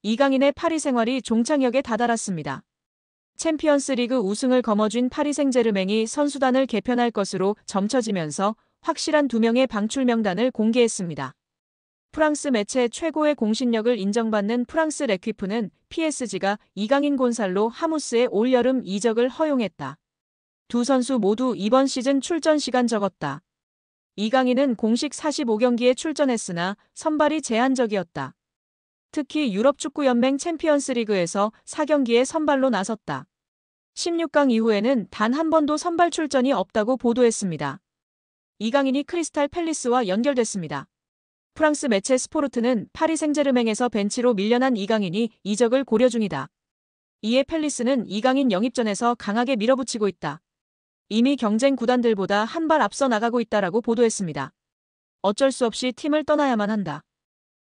이강인의 파리 생활이 종착역에 다다랐습니다. 챔피언스리그 우승을 거머쥔 파리 생제르맹이 선수단을 개편할 것으로 점쳐지면서 확실한 2명의 방출 명단을 공개했습니다. 프랑스 매체 최고의 공신력을 인정받는 프랑스 레퀴프는 PSG가 이강인 곤살로 하무스의 올여름 이적을 허용했다. 두 선수 모두 이번 시즌 출전 시간 적었다. 이강인은 공식 45경기에 출전했으나 선발이 제한적이었다. 특히 유럽축구연맹 챔피언스리그에서 4경기에 선발로 나섰다. 16강 이후에는 단 한 번도 선발 출전이 없다고 보도했습니다. 이강인이 크리스탈 팰리스와 연결됐습니다. 프랑스 매체 스포르트는 파리 생제르맹에서 벤치로 밀려난 이강인이 이적을 고려 중이다. 이에 팰리스는 이강인 영입전에서 강하게 밀어붙이고 있다. 이미 경쟁 구단들보다 한 발 앞서 나가고 있다라고 보도했습니다. 어쩔 수 없이 팀을 떠나야만 한다.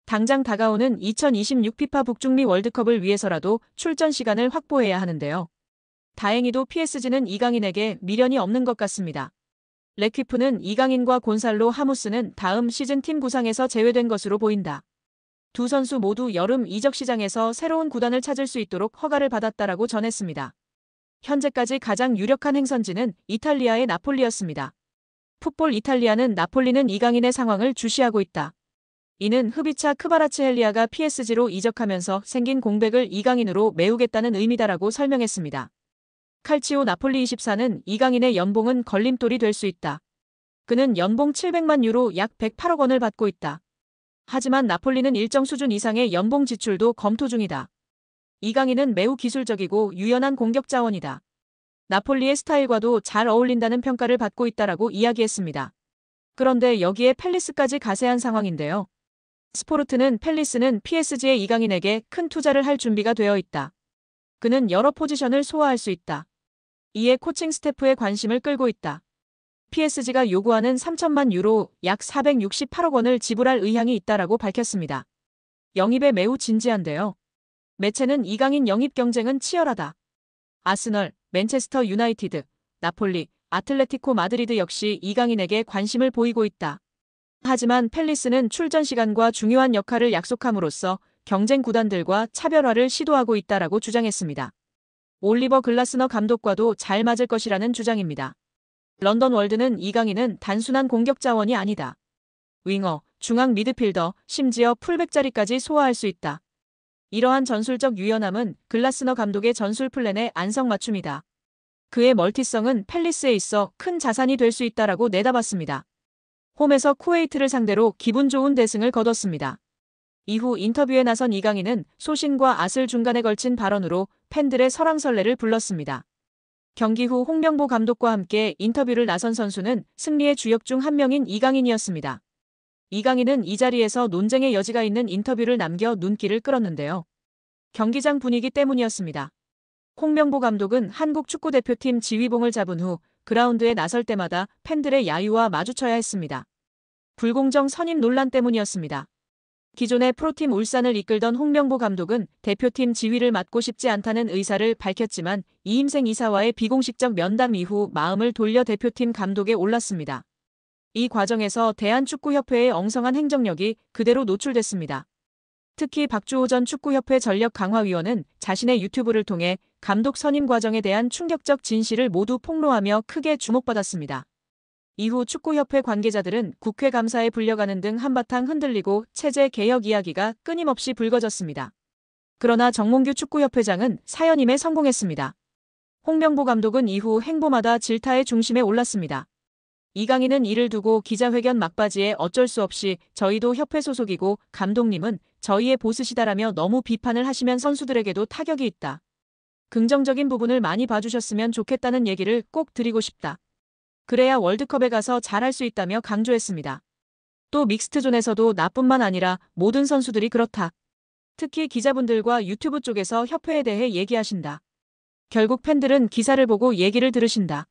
당장 다가오는 2026 피파 북중미 월드컵을 위해서라도 출전 시간을 확보해야 하는데요. 다행히도 PSG는 이강인에게 미련이 없는 것 같습니다. 레퀴프는 이강인과 곤살로 하무스는 다음 시즌 팀 구상에서 제외된 것으로 보인다. 두 선수 모두 여름 이적 시장에서 새로운 구단을 찾을 수 있도록 허가를 받았다라고 전했습니다. 현재까지 가장 유력한 행선지는 이탈리아의 나폴리였습니다. 풋볼 이탈리아는 나폴리는 이강인의 상황을 주시하고 있다. 이는 흡이차 크바라츠헬리아가 PSG로 이적하면서 생긴 공백을 이강인으로 메우겠다는 의미다라고 설명했습니다. 칼치오 나폴리24는 이강인의 연봉은 걸림돌이 될 수 있다. 그는 연봉 700만 유로 약 108억 원을 받고 있다. 하지만 나폴리는 일정 수준 이상의 연봉 지출도 검토 중이다. 이강인은 매우 기술적이고 유연한 공격 자원이다. 나폴리의 스타일과도 잘 어울린다는 평가를 받고 있다라고 이야기했습니다. 그런데 여기에 팰리스까지 가세한 상황인데요. 스포르트는 팰리스는 PSG의 이강인에게 큰 투자를 할 준비가 되어 있다. 그는 여러 포지션을 소화할 수 있다. 이에 코칭 스태프의 관심을 끌고 있다. PSG가 요구하는 3천만 유로 약 468억 원을 지불할 의향이 있다라고 밝혔습니다. 영입에 매우 진지한데요. 매체는 이강인 영입 경쟁은 치열하다. 아스널, 맨체스터 유나이티드, 나폴리, 아틀레티코 마드리드 역시 이강인에게 관심을 보이고 있다. 하지만 팰리스는 출전 시간과 중요한 역할을 약속함으로써 경쟁 구단들과 차별화를 시도하고 있다라고 주장했습니다. 올리버 글라스너 감독과도 잘 맞을 것이라는 주장입니다. 런던 월드는 이강인은 단순한 공격 자원이 아니다. 윙어, 중앙 미드필더, 심지어 풀백 자리까지 소화할 수 있다. 이러한 전술적 유연함은 글라스너 감독의 전술 플랜의 안성맞춤이다. 그의 멀티성은 팰리스에 있어 큰 자산이 될 수 있다라고 내다봤습니다. 홈에서 쿠웨이트를 상대로 기분 좋은 대승을 거뒀습니다. 이후 인터뷰에 나선 이강인은 소신과 앗을 중간에 걸친 발언으로 팬들의 설왕설래를 불렀습니다. 경기 후 홍명보 감독과 함께 인터뷰를 나선 선수는 승리의 주역 중 한 명인 이강인이었습니다. 이강인은 이 자리에서 논쟁의 여지가 있는 인터뷰를 남겨 눈길을 끌었는데요. 경기장 분위기 때문이었습니다. 홍명보 감독은 한국 축구대표팀 지휘봉을 잡은 후 그라운드에 나설 때마다 팬들의 야유와 마주쳐야 했습니다. 불공정 선임 논란 때문이었습니다. 기존의 프로팀 울산을 이끌던 홍명보 감독은 대표팀 지휘를 맡고 싶지 않다는 의사를 밝혔지만 이임생 이사와의 비공식적 면담 이후 마음을 돌려 대표팀 감독에 올랐습니다. 이 과정에서 대한축구협회의 엉성한 행정력이 그대로 노출됐습니다. 특히 박주호 전 축구협회 전력강화위원은 자신의 유튜브를 통해 감독 선임 과정에 대한 충격적 진실을 모두 폭로하며 크게 주목받았습니다. 이후 축구협회 관계자들은 국회 감사에 불려가는 등 한바탕 흔들리고 체제 개혁 이야기가 끊임없이 불거졌습니다. 그러나 정몽규 축구협회장은 사연임에 성공했습니다. 홍명보 감독은 이후 행보마다 질타의 중심에 올랐습니다. 이강인은 이를 두고 기자회견 막바지에 어쩔 수 없이 저희도 협회 소속이고 감독님은 저희의 보스시다라며 너무 비판을 하시면 선수들에게도 타격이 있다. 긍정적인 부분을 많이 봐주셨으면 좋겠다는 얘기를 꼭 드리고 싶다. 그래야 월드컵에 가서 잘할 수 있다며 강조했습니다. 또 믹스트존에서도 나뿐만 아니라 모든 선수들이 그렇다. 특히 기자분들과 유튜브 쪽에서 협회에 대해 얘기하신다. 결국 팬들은 기사를 보고 얘기를 들으신다.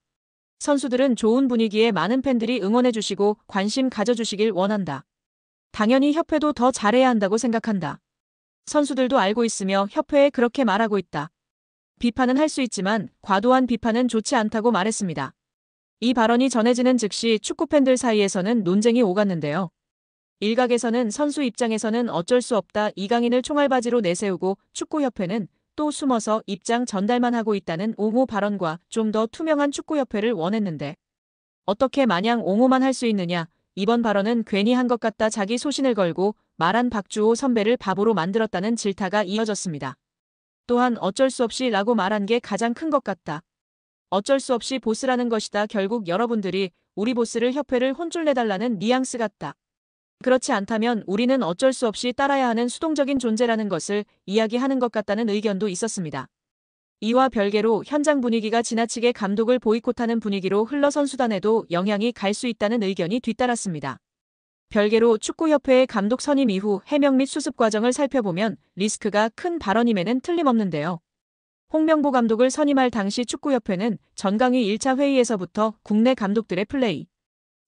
선수들은 좋은 분위기에 많은 팬들이 응원해주시고 관심 가져주시길 원한다. 당연히 협회도 더 잘해야 한다고 생각한다. 선수들도 알고 있으며 협회에 그렇게 말하고 있다. 비판은 할 수 있지만 과도한 비판은 좋지 않다고 말했습니다. 이 발언이 전해지는 즉시 축구팬들 사이에서는 논쟁이 오갔는데요. 일각에서는 선수 입장에서는 어쩔 수 없다 이강인을 총알바지로 내세우고 축구협회는 또 숨어서 입장 전달만 하고 있다는 옹호 발언과 좀 더 투명한 축구협회를 원했는데 어떻게 마냥 옹호만 할 수 있느냐. 이번 발언은 괜히 한 것 같다 자기 소신을 걸고 말한 박주호 선배를 바보로 만들었다는 질타가 이어졌습니다. 또한 어쩔 수 없이 라고 말한 게 가장 큰 것 같다. 어쩔 수 없이 보스라는 것이다. 결국 여러분들이 우리 보스를 협회를 혼쭐 내달라는 뉘앙스 같다. 그렇지 않다면 우리는 어쩔 수 없이 따라야 하는 수동적인 존재라는 것을 이야기하는 것 같다는 의견도 있었습니다. 이와 별개로 현장 분위기가 지나치게 감독을 보이콧하는 분위기로 흘러 선수단에도 영향이 갈 수 있다는 의견이 뒤따랐습니다. 별개로 축구협회의 감독 선임 이후 해명 및 수습 과정을 살펴보면 리스크가 큰 발언임에는 틀림없는데요. 홍명보 감독을 선임할 당시 축구협회는 전강위 1차 회의에서부터 국내 감독들의 플레이,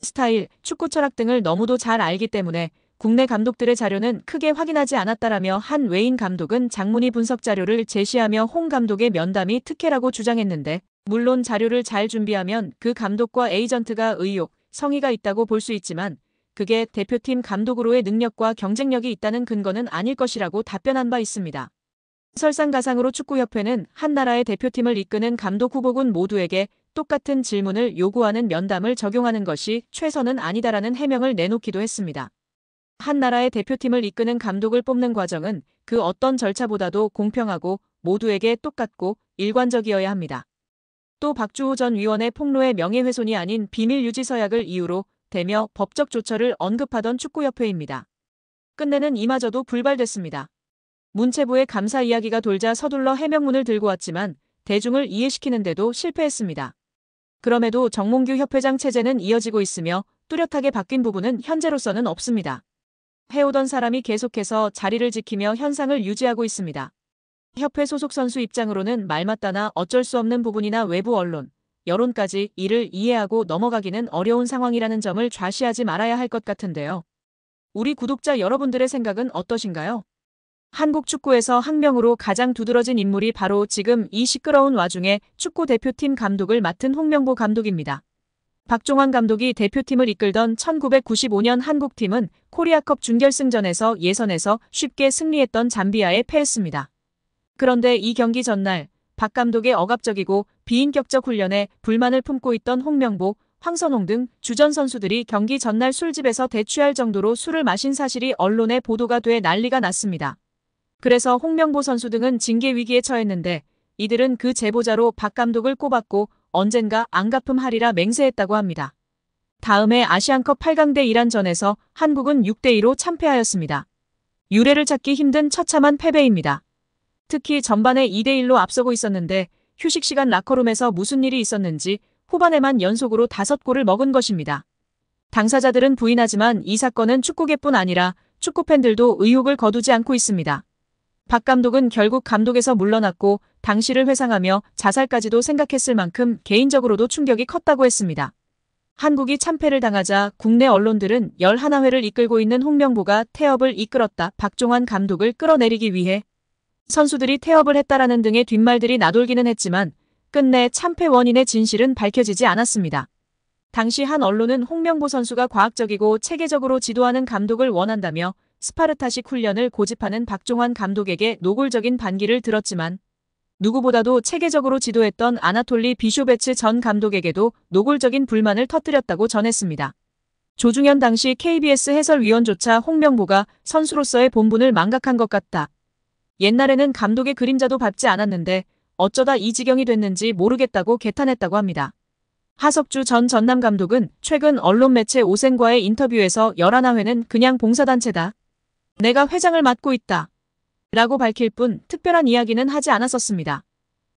스타일, 축구 철학 등을 너무도 잘 알기 때문에 국내 감독들의 자료는 크게 확인하지 않았다라며 한 외인 감독은 장문의 분석 자료를 제시하며 홍 감독의 면담이 특혜라고 주장했는데 물론 자료를 잘 준비하면 그 감독과 에이전트가 의욕, 성의가 있다고 볼 수 있지만 그게 대표팀 감독으로의 능력과 경쟁력이 있다는 근거는 아닐 것이라고 답변한 바 있습니다. 설상가상으로 축구협회는 한 나라의 대표팀을 이끄는 감독 후보군 모두에게 똑같은 질문을 요구하는 면담을 적용하는 것이 최선은 아니다라는 해명을 내놓기도 했습니다. 한 나라의 대표팀을 이끄는 감독을 뽑는 과정은 그 어떤 절차보다도 공평하고 모두에게 똑같고 일관적이어야 합니다. 또 박주호 전 위원의 폭로의 명예훼손이 아닌 비밀 유지 서약을 이유로 대며 법적 조처를 언급하던 축구협회입니다. 끝내는 이마저도 불발됐습니다. 문체부의 감사 이야기가 돌자 서둘러 해명문을 들고 왔지만 대중을 이해시키는데도 실패했습니다. 그럼에도 정몽규 협회장 체제는 이어지고 있으며 뚜렷하게 바뀐 부분은 현재로서는 없습니다. 해오던 사람이 계속해서 자리를 지키며 현상을 유지하고 있습니다. 협회 소속 선수 입장으로는 말맞다나 어쩔 수 없는 부분이나 외부 언론, 여론까지 이를 이해하고 넘어가기는 어려운 상황이라는 점을 좌시하지 말아야 할 것 같은데요. 우리 구독자 여러분들의 생각은 어떠신가요? 한국 축구에서 학명으로 가장 두드러진 인물이 바로 지금 이 시끄러운 와중에 축구 대표팀 감독을 맡은 홍명보 감독입니다. 박종환 감독이 대표팀을 이끌던 1995년 한국팀은 코리아컵 준결승전에서 예선에서 쉽게 승리했던 잠비아에 패했습니다. 그런데 이 경기 전날 박 감독의 억압적이고 비인격적 훈련에 불만을 품고 있던 홍명보, 황선홍 등 주전 선수들이 경기 전날 술집에서 대취할 정도로 술을 마신 사실이 언론에 보도가 돼 난리가 났습니다. 그래서 홍명보 선수 등은 징계 위기에 처했는데 이들은 그 제보자로 박 감독을 꼽았고 언젠가 안 갚음하리라 맹세했다고 합니다. 다음해 아시안컵 8강대 이란전에서 한국은 6대2로 참패하였습니다. 유례를 찾기 힘든 처참한 패배입니다. 특히 전반에 2대1로 앞서고 있었는데 휴식 시간 라커룸에서 무슨 일이 있었는지 후반에만 연속으로 5골을 먹은 것입니다. 당사자들은 부인하지만 이 사건은 축구계뿐 아니라 축구팬들도 의혹을 거두지 않고 있습니다. 박 감독은 결국 감독에서 물러났고 당시를 회상하며 자살까지도 생각했을 만큼 개인적으로도 충격이 컸다고 했습니다. 한국이 참패를 당하자 국내 언론들은 11회를 이끌고 있는 홍명보가 태업을 이끌었다. 박종환 감독을 끌어내리기 위해 선수들이 태업을 했다라는 등의 뒷말들이 나돌기는 했지만 끝내 참패 원인의 진실은 밝혀지지 않았습니다. 당시 한 언론은 홍명보 선수가 과학적이고 체계적으로 지도하는 감독을 원한다며 스파르타식 훈련을 고집하는 박종환 감독에게 노골적인 반기를 들었지만 누구보다도 체계적으로 지도했던 아나톨리 비쇼베츠 전 감독에게도 노골적인 불만을 터뜨렸다고 전했습니다. 조중현 당시 KBS 해설위원조차 홍명보가 선수로서의 본분을 망각한 것 같다. 옛날에는 감독의 그림자도 밟지 않았는데 어쩌다 이 지경이 됐는지 모르겠다고 개탄했다고 합니다. 하석주 전 전남 감독은 최근 언론 매체 오센과의 인터뷰에서 11회는 그냥 봉사단체다. 내가 회장을 맡고 있다. 라고 밝힐 뿐 특별한 이야기는 하지 않았었습니다.